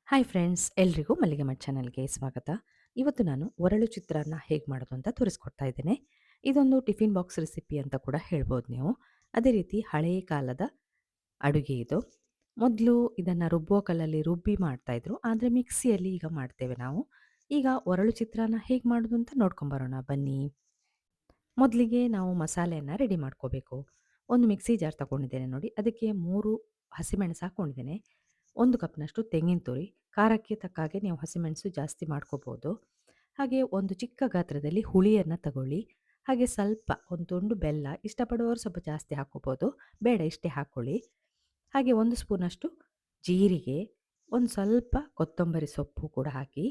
Hi friends, ಎಲ್ರಿಗೂ ಮಲ್ಲಿಗೆ ಮಠ್ ಚಾನಲ್ಗೆ ಸ್ವಾಗತ. ಇವತ್ತು ನಾನು ಒರಳು ಚಿತ್ರಾನ್ನ ಹೇಗೆ ಮಾಡೋದು ಅಂತ ತೋರಿಸ್ಕೊಡ್ತಾ ಇದ್ದೇನೆ. ಇದೊಂದು ಟಿಫಿನ್ ಬಾಕ್ಸ್ ರೆಸಿಪಿ ಅಂತ ಕೂಡ ಹೇಳ್ಬೋದು ನೀವು. ಅದೇ ರೀತಿ ಹಳೆಯ ಕಾಲದ ಅಡುಗೆ ಇದು. ಮೊದಲು ಇದನ್ನು ರುಬ್ಬುವ ಕಲ್ಲಲ್ಲಿ ರುಬ್ಬಿ ಮಾಡ್ತಾಯಿದ್ರು, ಆದರೆ ಮಿಕ್ಸಿಯಲ್ಲಿ ಈಗ ಮಾಡ್ತೇವೆ ನಾವು. ಈಗ ಒರಳು ಚಿತ್ರಾನ್ನ ಹೇಗೆ ಮಾಡೋದು ಅಂತ ನೋಡ್ಕೊಂಬರೋಣ ಬನ್ನಿ. ಮೊದಲಿಗೆ ನಾವು ಮಸಾಲೆಯನ್ನು ರೆಡಿ ಮಾಡ್ಕೋಬೇಕು. ಒಂದು ಮಿಕ್ಸಿ ಜಾರ್ ತಗೊಂಡಿದ್ದೇನೆ ನೋಡಿ, ಅದಕ್ಕೆ 3 ಹಸಿಮೆಣಸು ಹಾಕ್ಕೊಂಡಿದ್ದೇನೆ. 1 ಕಪ್ನಷ್ಟು ತೆಂಗಿನ ತುರಿ, ಖಾರಕ್ಕೆ ತಕ್ಕ ಹಾಗೆ ನೀವು ಹಸಿಮೆಣಸು ಜಾಸ್ತಿ ಮಾಡ್ಕೋಬೋದು. ಹಾಗೆ ಒಂದು ಚಿಕ್ಕ ಗಾತ್ರದಲ್ಲಿ ಹುಳಿಯನ್ನು ತಗೊಳ್ಳಿ. ಹಾಗೆ ಸ್ವಲ್ಪ ಒಂದು ತುಂಡು ಬೆಲ್ಲ, ಇಷ್ಟಪಡುವವರು ಸ್ವಲ್ಪ ಜಾಸ್ತಿ ಹಾಕ್ಕೋಬೋದು, ಬೇಡ ಇಷ್ಟೇ ಹಾಕ್ಕೊಳ್ಳಿ. ಹಾಗೆ 1 ಸ್ಪೂನಷ್ಟು ಜೀರಿಗೆ, ಒಂದು ಸ್ವಲ್ಪ ಕೊತ್ತಂಬರಿ ಸೊಪ್ಪು ಕೂಡ ಹಾಕಿ,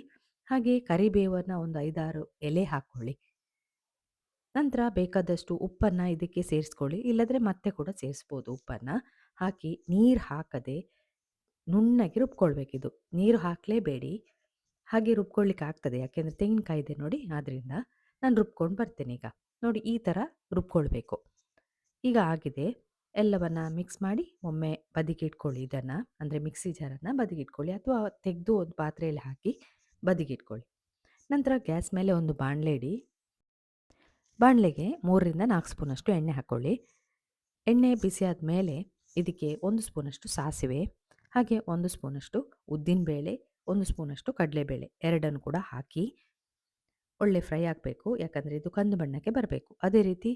ಹಾಗೆ ಕರಿಬೇವನ್ನು ಒಂದು 5-6 ಎಲೆ ಹಾಕ್ಕೊಳ್ಳಿ. ನಂತರ ಬೇಕಾದಷ್ಟು ಉಪ್ಪನ್ನು ಇದಕ್ಕೆ ಸೇರಿಸ್ಕೊಳ್ಳಿ, ಇಲ್ಲದ್ರೆ ಮತ್ತೆ ಕೂಡ ಸೇರಿಸ್ಬೋದು ಉಪ್ಪನ್ನು. ಹಾಕಿ ನೀರು ಹಾಕದೆ ನುಣ್ಣಗೆ ರುಬ್ಕೊಳ್ಬೇಕಿದು. ನೀರು ಹಾಕಲೇಬೇಡಿ. ಹಾಗೆ ರುಬ್ಕೊಳ್ಳಿಕ್ಕೆ ಆಗ್ತದೆ, ಯಾಕೆಂದರೆ ತೆಂಗಿನಕಾಯಿ ಇದೆ ನೋಡಿ, ಆದ್ದರಿಂದ ನಾನು ರುಬ್ಕೊಂಡು ಬರ್ತೇನೆ ಈಗ. ನೋಡಿ ಈ ಥರ ರುಬ್ಕೊಳ್ಬೇಕು. ಈಗ ಆಗಿದೆ. ಎಲ್ಲವನ್ನು ಮಿಕ್ಸ್ ಮಾಡಿ ಒಮ್ಮೆ ಬದಿಗಿಟ್ಕೊಳ್ಳಿ ಇದನ್ನು, ಅಂದರೆ ಮಿಕ್ಸಿ ಜಾರನ್ನು ಬದಿಗಿಟ್ಕೊಳ್ಳಿ, ಅಥವಾ ತೆಗೆದು ಒಂದು ಪಾತ್ರೆಯಲ್ಲಿ ಹಾಕಿ ಬದಿಗಿಟ್ಕೊಳ್ಳಿ. ನಂತರ ಗ್ಯಾಸ್ ಮೇಲೆ ಒಂದು ಬಾಣಲೆ ಇಡಿ. ಬಾಣಲೆಗೆ 3-4 ಸ್ಪೂನಷ್ಟು ಎಣ್ಣೆ ಹಾಕ್ಕೊಳ್ಳಿ. ಎಣ್ಣೆ ಬಿಸಿ ಆದಮೇಲೆ ಇದಕ್ಕೆ 1 ಸ್ಪೂನಷ್ಟು ಸಾಸಿವೆ, ಹಾಗೆ 1 ಸ್ಪೂನಷ್ಟು ಉದ್ದಿನಬೇಳೆ, 1 ಸ್ಪೂನಷ್ಟು ಕಡಲೆಬೇಳೆ ಎರಡನ್ನು ಕೂಡ ಹಾಕಿ ಒಳ್ಳೆ ಫ್ರೈ ಆಗಬೇಕು, ಯಾಕಂದರೆ ಇದು ಕಂದು ಬಣ್ಣಕ್ಕೆ ಬರಬೇಕು. ಅದೇ ರೀತಿ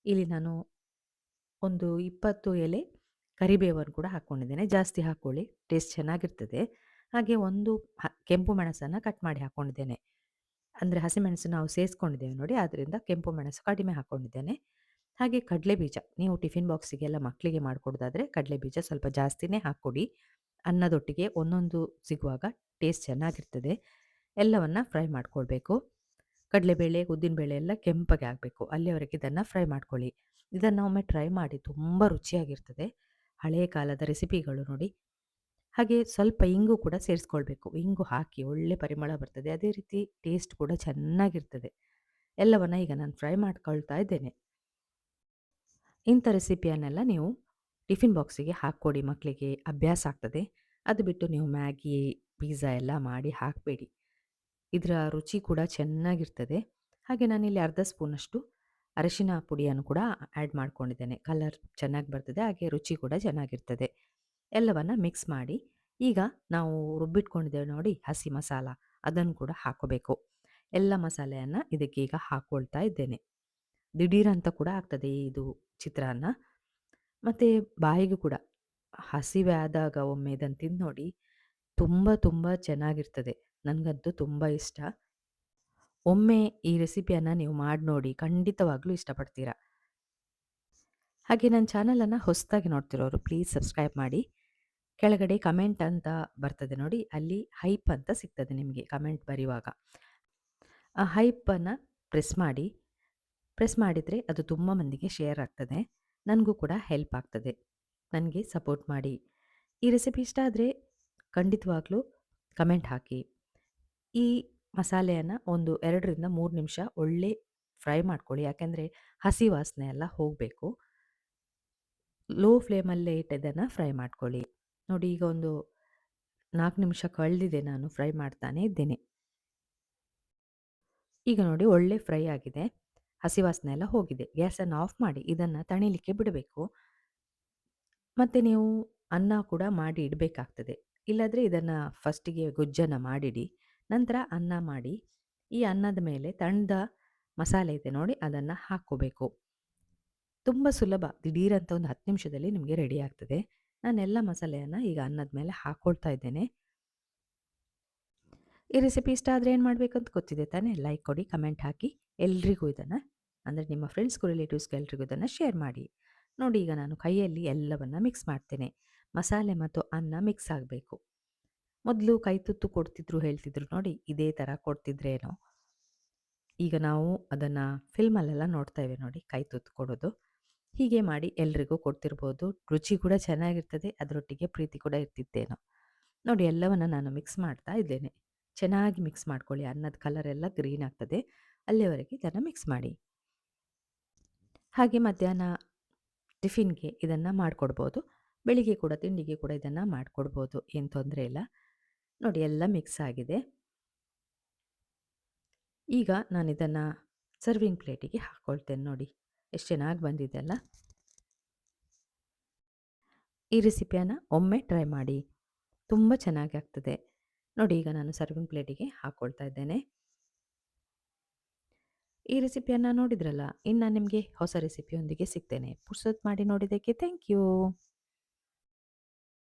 ಇಲ್ಲಿ ನಾನು ಒಂದು 20 ಎಲೆ ಕರಿಬೇವನ್ನು ಕೂಡ ಹಾಕ್ಕೊಂಡಿದ್ದೇನೆ, ಜಾಸ್ತಿ ಹಾಕ್ಕೊಳ್ಳಿ, ಟೇಸ್ಟ್ ಚೆನ್ನಾಗಿರ್ತದೆ. ಹಾಗೆ ಒಂದು ಕೆಂಪು ಮೆಣಸನ್ನು ಕಟ್ ಮಾಡಿ ಹಾಕ್ಕೊಂಡಿದ್ದೇನೆ. ಅಂದರೆ ಹಸಿಮೆಣಸು ನಾವು ಸೇರಿಸ್ಕೊಂಡಿದ್ದೇವೆ ನೋಡಿ, ಆದ್ದರಿಂದ ಕೆಂಪು ಮೆಣಸು ಕಡಿಮೆ ಹಾಕ್ಕೊಂಡಿದ್ದೇನೆ. ಹಾಗೆ ಕಡಲೆ ಬೀಜ, ನೀವು ಟಿಫಿನ್ ಬಾಕ್ಸಿಗೆಲ್ಲ ಮಕ್ಕಳಿಗೆ ಮಾಡಿಕೊಡೋದಾದರೆ ಕಡಲೆ ಬೀಜ ಸ್ವಲ್ಪ ಜಾಸ್ತಿನೇ ಹಾಕ್ಕೊಡಿ. ಅನ್ನದೊಟ್ಟಿಗೆ ಒಂದೊಂದು ಸಿಗುವಾಗ ಟೇಸ್ಟ್ ಚೆನ್ನಾಗಿರ್ತದೆ. ಎಲ್ಲವನ್ನು ಫ್ರೈ ಮಾಡ್ಕೊಳ್ಬೇಕು. ಕಡಲೆಬೇಳೆ, ಉದ್ದಿನಬೇಳೆ ಎಲ್ಲ ಕೆಂಪಗೆ ಆಗಬೇಕು, ಅಲ್ಲಿಯವರೆಗೆ ಇದನ್ನು ಫ್ರೈ ಮಾಡ್ಕೊಳ್ಳಿ. ಇದನ್ನು ಒಮ್ಮೆ ಟ್ರೈ ಮಾಡಿ, ತುಂಬ ರುಚಿಯಾಗಿರ್ತದೆ. ಹಳೆಯ ಕಾಲದ ರೆಸಿಪಿಗಳು ನೋಡಿ. ಹಾಗೆ ಸ್ವಲ್ಪ ಇಂಗು ಕೂಡ ಸೇರಿಸ್ಕೊಳ್ಬೇಕು. ಇಂಗು ಹಾಕಿ ಒಳ್ಳೆ ಪರಿಮಳ ಬರ್ತದೆ, ಅದೇ ರೀತಿ ಟೇಸ್ಟ್ ಕೂಡ ಚೆನ್ನಾಗಿರ್ತದೆ. ಎಲ್ಲವನ್ನು ಈಗ ನಾನು ಫ್ರೈ ಮಾಡ್ಕೊಳ್ತಾ ಇದ್ದೇನೆ. ಇಂಥ ರೆಸಿಪಿಯನ್ನೆಲ್ಲ ನೀವು ಟಿಫಿನ್ ಬಾಕ್ಸಿಗೆ ಹಾಕ್ಕೊಡಿ, ಮಕ್ಕಳಿಗೆ ಅಭ್ಯಾಸ ಆಗ್ತದೆ. ಅದು ಬಿಟ್ಟು ನೀವು ಮ್ಯಾಗಿ, ಪಿಜ್ಜಾ ಎಲ್ಲ ಮಾಡಿ ಹಾಕಬೇಡಿ. ಇದರ ರುಚಿ ಕೂಡ ಚೆನ್ನಾಗಿರ್ತದೆ. ಹಾಗೆ ನಾನಿಲ್ಲಿ ಅರ್ಧ ಸ್ಪೂನಷ್ಟು ಅರಿಶಿನ ಪುಡಿಯನ್ನು ಕೂಡ ಆ್ಯಡ್ ಮಾಡ್ಕೊಂಡಿದ್ದೇನೆ. ಕಲರ್ ಚೆನ್ನಾಗಿ ಬರ್ತದೆ, ಹಾಗೆ ರುಚಿ ಕೂಡ ಚೆನ್ನಾಗಿರ್ತದೆ. ಎಲ್ಲವನ್ನು ಮಿಕ್ಸ್ ಮಾಡಿ ಈಗ ನಾವು ರುಬ್ಬಿಟ್ಕೊಂಡಿದ್ದೇವೆ ನೋಡಿ ಹಸಿ ಮಸಾಲ, ಅದನ್ನು ಕೂಡ ಹಾಕೋಬೇಕು. ಎಲ್ಲ ಮಸಾಲೆಯನ್ನು ಇದಕ್ಕೆ ಈಗ ಹಾಕ್ಕೊಳ್ತಾ ಇದ್ದೇನೆ. ದಿಢೀರಂತ ಕೂಡ ಆಗ್ತದೆ ಇದು ಚಿತ್ರಾನ್ನ. ಮತ್ತು ಬಾಯಿಗೂ ಕೂಡ ಹಸಿವೆ ಆದಾಗ ಒಮ್ಮೆ ಇದನ್ನು ತಿಂದು ನೋಡಿ, ತುಂಬ ತುಂಬ ಚೆನ್ನಾಗಿರ್ತದೆ. ನನಗಂತೂ ತುಂಬ ಇಷ್ಟ. ಒಮ್ಮೆ ಈ ರೆಸಿಪಿಯನ್ನು ನೀವು ಮಾಡಿ ನೋಡಿ, ಖಂಡಿತವಾಗ್ಲೂ ಇಷ್ಟಪಡ್ತೀರಾ. ಹಾಗೆ ನನ್ನ ಚಾನಲನ್ನು ಹೊಸದಾಗಿ ನೋಡ್ತಿರೋರು ಪ್ಲೀಸ್ ಸಬ್ಸ್ಕ್ರೈಬ್ ಮಾಡಿ. ಕೆಳಗಡೆ ಕಮೆಂಟ್ ಅಂತ ಬರ್ತದೆ ನೋಡಿ, ಅಲ್ಲಿ ಹೈಪ್ ಅಂತ ಸಿಗ್ತದೆ ನಿಮಗೆ ಕಮೆಂಟ್ ಬರೆಯುವಾಗ. ಆ ಹೈಪನ್ನು ಪ್ರೆಸ್ ಮಾಡಿ. ಪ್ರೆಸ್ ಮಾಡಿದರೆ ಅದು ತುಂಬ ಮಂದಿಗೆ ಶೇರ್ ಆಗ್ತದೆ, ನನಗೂ ಕೂಡ ಹೆಲ್ಪ್ ಆಗ್ತದೆ. ನನಗೆ ಸಪೋರ್ಟ್ ಮಾಡಿ. ಈ ರೆಸಿಪಿ ಇಷ್ಟ ಆದರೆ ಖಂಡಿತವಾಗ್ಲೂ ಕಮೆಂಟ್ ಹಾಕಿ. ಈ ಮಸಾಲೆಯನ್ನು ಒಂದು 2-3 ನಿಮಿಷ ಒಳ್ಳೆ ಫ್ರೈ ಮಾಡ್ಕೊಳ್ಳಿ, ಯಾಕೆಂದರೆ ಹಸಿ ವಾಸನೆ ಎಲ್ಲ ಹೋಗಬೇಕು. ಲೋ ಫ್ಲೇಮಲ್ಲೇ ಇಟ್ಟು ಇದನ್ನು ಫ್ರೈ ಮಾಡ್ಕೊಳ್ಳಿ. ನೋಡಿ ಈಗ ಒಂದು 4 ನಿಮಿಷ ಕಳೆದಿದೆ, ನಾನು ಫ್ರೈ ಮಾಡ್ತಾನೆ ಇದ್ದೇನೆ. ಈಗ ನೋಡಿ ಒಳ್ಳೆ ಫ್ರೈ ಆಗಿದೆ, ಹಸಿ ವಾಸನೆ ಎಲ್ಲ ಹೋಗಿದೆ. ಗ್ಯಾಸನ್ನು ಆಫ್ ಮಾಡಿ ಇದನ್ನು ತಣಿಲಿಕ್ಕೆ ಬಿಡಬೇಕು. ಮತ್ತು ನೀವು ಅನ್ನ ಕೂಡ ಮಾಡಿ ಇಡಬೇಕಾಗ್ತದೆ, ಇಲ್ಲಾಂದರೆ ಇದನ್ನು ಫಸ್ಟಿಗೆ ಗೊಜ್ಜನ್ನು ಮಾಡಿಡಿ, ನಂತರ ಅನ್ನ ಮಾಡಿ ಈ ಅನ್ನದ ಮೇಲೆ ತಣ್ಣದ ಮಸಾಲೆ ಇದೆ ನೋಡಿ ಅದನ್ನು ಹಾಕ್ಕೋಬೇಕು. ತುಂಬ ಸುಲಭ, ದಿಢೀರಂತ ಒಂದು 10 ನಿಮಿಷದಲ್ಲಿ ನಿಮಗೆ ರೆಡಿ ಆಗ್ತದೆ. ನಾನೆಲ್ಲ ಮಸಾಲೆಯನ್ನು ಈಗ ಅನ್ನದ ಮೇಲೆ ಹಾಕ್ಕೊಳ್ತಾ ಇದ್ದೇನೆ. ಈ ರೆಸಿಪಿ ಇಷ್ಟ ಆದರೆ ಏನು ಮಾಡಬೇಕು ಅಂತ ಗೊತ್ತಿದೆ ತಾನೇ? ಲೈಕ್ ಕೊಡಿ, ಕಮೆಂಟ್ ಹಾಕಿ, ಎಲ್ರಿಗೂ ಇದನ್ನು, ಅಂದರೆ ನಿಮ್ಮ ಫ್ರೆಂಡ್ಸ್ಗೂ ರಿಲೇಟಿವ್ಸ್ಗೂ ಎಲ್ರಿಗೂ ಇದನ್ನು ಶೇರ್ ಮಾಡಿ. ನೋಡಿ ಈಗ ನಾನು ಕೈಯಲ್ಲಿ ಎಲ್ಲವನ್ನು ಮಿಕ್ಸ್ ಮಾಡ್ತೇನೆ. ಮಸಾಲೆ ಮತ್ತು ಅನ್ನ ಮಿಕ್ಸ್ ಆಗಬೇಕು. ಮೊದಲು ಕೈ ತುತ್ತು ಕೊಡ್ತಿದ್ರು ಹೇಳ್ತಿದ್ರು ನೋಡಿ, ಇದೇ ಥರ ಕೊಡ್ತಿದ್ರೇನೋ. ಈಗ ನಾವು ಅದನ್ನು ಫಿಲ್ಮಲ್ಲೆಲ್ಲ ನೋಡ್ತೇವೆ ನೋಡಿ, ಕೈ ತುತ್ತು ಕೊಡೋದು. ಹೀಗೆ ಮಾಡಿ ಎಲ್ರಿಗೂ ಕೊಡ್ತಿರ್ಬೋದು. ರುಚಿ ಕೂಡ ಚೆನ್ನಾಗಿರ್ತದೆ, ಅದರೊಟ್ಟಿಗೆ ಪ್ರೀತಿ ಕೂಡ ಇರ್ತಿತ್ತೇನೋ. ನೋಡಿ ಎಲ್ಲವನ್ನು ನಾನು ಮಿಕ್ಸ್ ಮಾಡ್ತಾ ಇದ್ದೇನೆ. ಚೆನ್ನಾಗಿ ಮಿಕ್ಸ್ ಮಾಡ್ಕೊಳ್ಳಿ, ಅನ್ನದ ಕಲರ್ ಎಲ್ಲ ಗ್ರೀನ್ ಆಗ್ತದೆ, ಅಲ್ಲಿಯವರೆಗೆ ಇದನ್ನು ಮಿಕ್ಸ್ ಮಾಡಿ. ಹಾಗೆ ಮಧ್ಯಾಹ್ನ ಟಿಫಿನ್ಗೆ ಇದನ್ನು ಮಾಡಿಕೊಡ್ಬೋದು, ಬೆಳಿಗ್ಗೆ ಕೂಡ ತಿಂಡಿಗೆ ಕೂಡ ಇದನ್ನು ಮಾಡಿಕೊಡ್ಬೋದು, ಏನು ತೊಂದರೆ ಇಲ್ಲ. ನೋಡಿ ಎಲ್ಲ ಮಿಕ್ಸ್ ಆಗಿದೆ. ಈಗ ನಾನಿದನ್ನು ಸರ್ವಿಂಗ್ ಪ್ಲೇಟಿಗೆ ಹಾಕ್ಕೊಳ್ತೇನೆ ನೋಡಿ. ಎಷ್ಟು ಚೆನ್ನಾಗಿ ಬಂದಿದೆ ಅಲ್ಲ. ಈ ರೆಸಿಪಿಯನ್ನು ಒಮ್ಮೆ ಟ್ರೈ ಮಾಡಿ. ತುಂಬ ಚೆನ್ನಾಗಿ ಆಗ್ತದೆ. ನೋಡಿ ಈಗ ನಾನು ಸರ್ವಿಂಗ್ ಪ್ಲೇಟಿಗೆ ಹಾಕ್ಕೊಳ್ತಾ ಇದ್ದೇನೆ. ಈ ರೆಸಿಪಿಯನ್ನು ನೋಡಿದ್ರಲ್ಲ, ಇನ್ನು ನಿಮಗೆ ಹೊಸ ರೆಸಿಪಿಯೊಂದಿಗೆ ಸಿಗ್ತೇನೆ. ಪುರ್ಸೊತ್ತು ಮಾಡಿ ನೋಡಿದ್ದಕ್ಕೆ ಥ್ಯಾಂಕ್ ಯು.